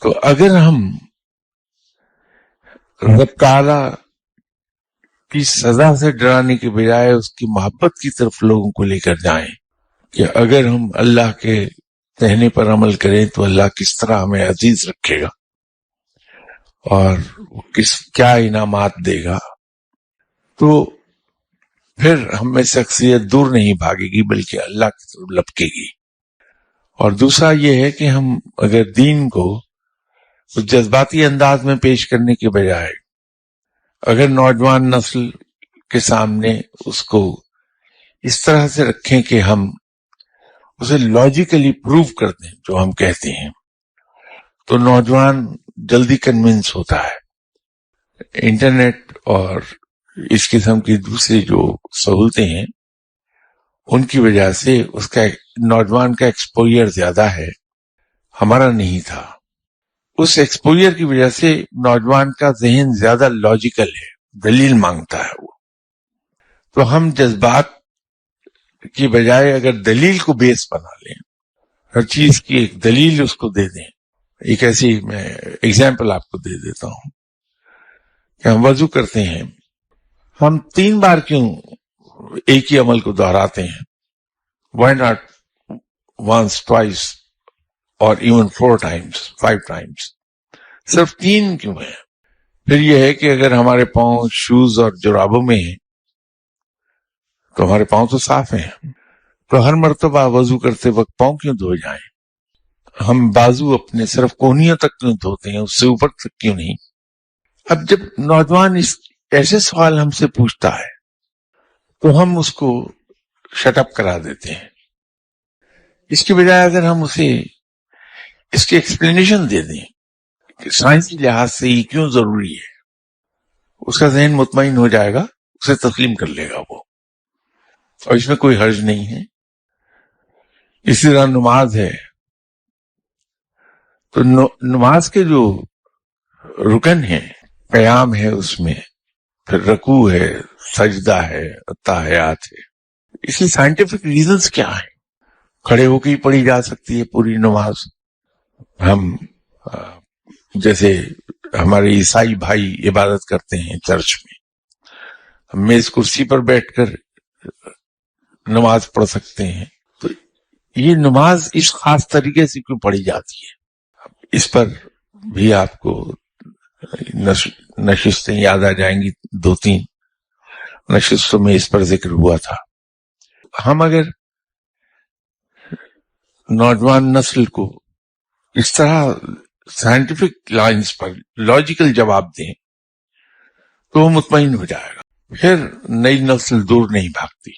تو اگر ہم رب تعالی کی سزا سے ڈرانے کے بجائے اس کی محبت کی طرف لوگوں کو لے کر جائیں کہ اگر ہم اللہ کے کہنے پر عمل کریں تو اللہ کس طرح ہمیں عزیز رکھے گا اور کیا انعامات دے گا، تو پھر ہم میں شخصیت دور نہیں بھاگے گی بلکہ اللہ کی طرف لپکے گی۔ اور دوسرا یہ ہے کہ ہم اگر دین کو اس جذباتی انداز میں پیش کرنے کے بجائے اگر نوجوان نسل کے سامنے اس کو اس طرح سے رکھیں کہ ہم اسے لاجیکلی پروو کر دیں جو ہم کہتے ہیں، تو نوجوان جلدی کنونس ہوتا ہے۔ انٹرنیٹ اور اس قسم کی دوسری جو سہولتیں ہیں ان کی وجہ سے اس کا نوجوان کا ایکسپوئر زیادہ ہے، ہمارا نہیں تھا۔ اس ایکسپوئر کی وجہ سے نوجوان کا ذہن زیادہ لاجیکل ہے، دلیل مانگتا ہے وہ۔ تو ہم جذبات کی بجائے اگر دلیل کو بیس بنا لیں، ہر چیز کی ایک دلیل اس کو دے دیں۔ ایک ایسی میں ایگزامپل آپ کو دے دیتا ہوں کہ ہم وضو کرتے ہیں، ہم 3 بار کیوں ایک ہی عمل کو دہراتے ہیں؟ وائی ناٹ once, twice اور ایون 4 times, 5 times؟ صرف 3 کیوں ہے؟ پھر یہ ہے کہ اگر ہمارے پاؤں شوز اور جرابوں میں ہیں تو ہمارے پاؤں تو صاف ہیں، تو ہر مرتبہ وضو کرتے وقت پاؤں کیوں دھوئے جائیں؟ ہم بازو اپنے صرف کونیوں تک کیوں دھوتے ہیں، اس سے اوپر تک کیوں نہیں؟ اب جب نوجوان ایسے سوال ہم سے پوچھتا ہے تو ہم اس کو شٹ اپ کرا دیتے ہیں۔ اس کی بجائے اگر ہم اسے اس کی ایکسپلینیشن دے دیں کہ سائنسی لحاظ سے یہ کیوں ضروری ہے، اس کا ذہن مطمئن ہو جائے گا، اسے تسلیم کر لے گا وہ، اور اس میں کوئی حرج نہیں ہے۔ اسی طرح نماز ہے، تو نماز کے جو رکن ہیں، قیام ہے، اس میں پھر رکوع ہے، سجدہ ہے، تحیات ہے، اس کی سائنٹیفک ریزنز کیا ہیں؟ کھڑے ہو کے ہی پڑھی جا سکتی ہے پوری نماز۔ ہم جیسے ہمارے عیسائی بھائی عبادت کرتے ہیں چرچ میں، ہم میز کرسی پر بیٹھ کر نماز پڑھ سکتے ہیں، تو یہ نماز اس خاص طریقے سے کیوں پڑھی جاتی ہے؟ اس پر بھی آپ کو نشستیں یاد آ جائیں گی، 2-3 نشستوں میں اس پر ذکر ہوا تھا۔ ہم اگر نوجوان نسل کو اس طرح سائنٹیفک لائنز پر لاجیکل جواب دیں تو وہ مطمئن ہو جائے گا، پھر نئی نسل دور نہیں بھاگتی۔